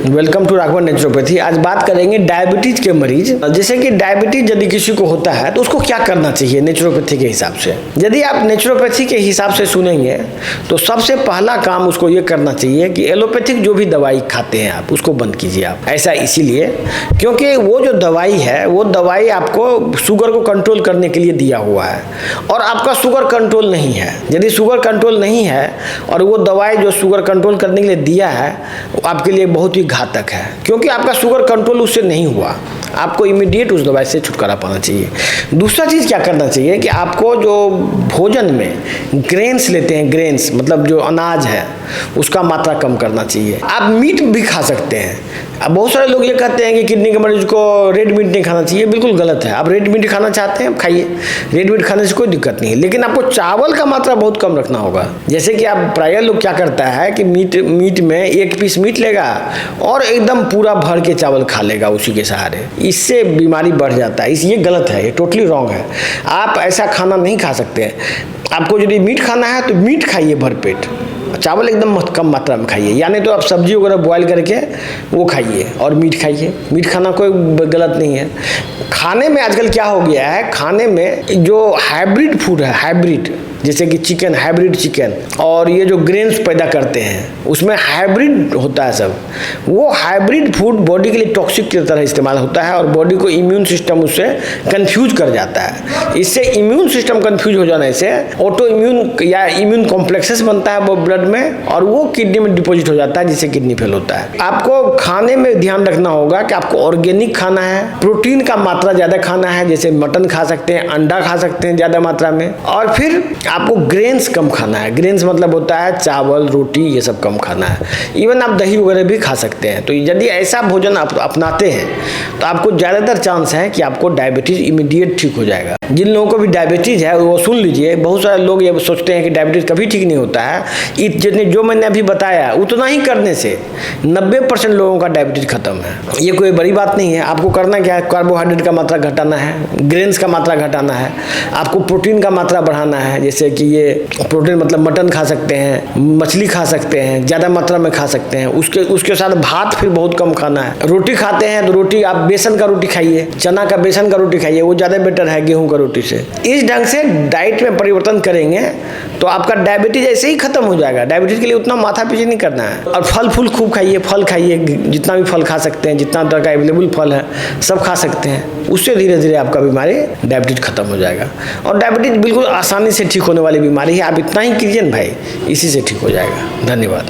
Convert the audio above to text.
Welcome to Raghavan naturopathy. आज बात करेंगे डायबिटीज के मरीज। जैसे कि डायबिटीज यदि किसी को होता है तो उसको क्या करना चाहिए नेचुरोपैथी के हिसाब से। यदि आप नेचुरोपैथी के हिसाब से सुनेंगे तो सबसे पहला काम उसको ये करना चाहिए कि एलोपैथिक जो भी दवाई खाते हैं आप उसको बंद कीजिए आप। ऐसा इसीलिए क्योंकि वो जो दवाई है वो दवाई आपको शुगर को कंट्रोल करने के लिए दिया हुआ है और आपका शुगर कंट्रोल नहीं है। यदि शुगर कंट्रोल नहीं है और वो दवाई जो शुगर कंट्रोल करने के लिए दिया है वो आपके लिए बहुत ही घातक है, क्योंकि आपका शुगर कंट्रोल उससे नहीं हुआ। आपको इमीडिएट उस दवाई से छुटकारा पाना चाहिए। दूसरा चीज़ क्या करना चाहिए कि आपको जो भोजन में ग्रेन्स लेते हैं, ग्रेन्स मतलब जो अनाज है उसका मात्रा कम करना चाहिए। आप मीट भी खा सकते हैं। अब बहुत सारे लोग ये कहते हैं कि किडनी के मरीज को रेड मीट नहीं खाना चाहिए। बिल्कुल गलत है। आप रेड मीट खाना चाहते हैं खाइए, रेड मीट खाने से कोई दिक्कत नहीं है, लेकिन आपको चावल का मात्रा बहुत कम रखना होगा। जैसे कि आप प्रायः लोग क्या करता है कि मीट में एक पीस मीट लेगा और एकदम पूरा भर के चावल खा लेगा उसी के सहारे। इससे बीमारी बढ़ जाता है। ये गलत है, ये टोटली रॉन्ग है। आप ऐसा खाना नहीं खा सकते हैं। आपको यदि मीट खाना है तो मीट खाइए भरपेट, चावल एकदम कम मात्रा में खाइए। यानी तो आप सब्जी वगैरह बॉयल करके वो खाइए और मीट खाइए। मीट खाना कोई गलत नहीं है। खाने में आजकल क्या हो गया है, खाने में जो हाइब्रिड फूड है, हाइब्रिड जैसे कि चिकन, हाइब्रिड चिकन और ये जो ग्रेन्स पैदा करते हैं उसमें हाइब्रिड होता है सब। वो हाइब्रिड फूड बॉडी के लिए टॉक्सिक की तरह इस्तेमाल होता है और बॉडी को इम्यून सिस्टम उससे कंफ्यूज कर जाता है। इससे इम्यून सिस्टम कंफ्यूज हो जाने से ऑटो इम्यून या इम्यून कॉम्प्लेक्सेस बनता है वो ब्लड में और वो किडनी में डिपॉजिट हो जाता है, जिससे किडनी फेल होता है। आपको खाने में ध्यान रखना होगा कि आपको ऑर्गेनिक खाना है, प्रोटीन का मात्रा ज़्यादा खाना है, जैसे मटन खा सकते हैं, अंडा खा सकते हैं ज़्यादा मात्रा में, और फिर आपको ग्रेन्स कम खाना है। ग्रेन्स मतलब होता है चावल, रोटी, ये सब कम खाना है। इवन आप दही वगैरह भी खा सकते हैं। तो यदि ऐसा भोजन आप अपनाते हैं तो आपको ज़्यादातर चांस है कि आपको डायबिटीज़ इमीडिएट ठीक हो जाएगा। जिन लोगों को भी डायबिटीज़ है वो सुन लीजिए। बहुत सारे लोग ये सोचते हैं कि डायबिटीज़ कभी ठीक नहीं होता है। जितने जो मैंने अभी बताया उतना ही करने से 90% लोगों का डायबिटीज़ खत्म है। ये कोई बड़ी बात नहीं है। आपको करना क्या है, कार्बोहाइड्रेट का मात्रा घटाना है, ग्रेन्स का मात्रा घटाना है, आपको प्रोटीन का मात्रा बढ़ाना है। जैसे कि ये प्रोटीन मतलब मटन खा सकते हैं, मछली खा सकते हैं, ज़्यादा मात्रा में खा सकते हैं। उसके साथ भात फिर बहुत कम खाना है। रोटी खाते हैं तो रोटी आप बेसन का रोटी खाइए, चना का बेसन का रोटी खाइए, वो ज़्यादा बेटर है गेहूं का रोटी से। इस ढंग से डाइट में परिवर्तन करेंगे तो आपका डायबिटीज ऐसे ही खत्म हो जाएगा। डायबिटीज के लिए उतना माथा पीछे नहीं करना है। और फल फूल खूब खाइए, फल खाइए, जितना भी फल खा सकते हैं, जितना तरह का अवेलेबल फल है सब खा सकते हैं। उससे धीरे धीरे आपका बीमारी डायबिटीज खत्म हो जाएगा। और डायबिटीज बिल्कुल आसानी से ठीक होने वाली बीमारी है। आप इतना ही कीजिए ना भाई, इसी से ठीक हो जाएगा। धन्यवाद।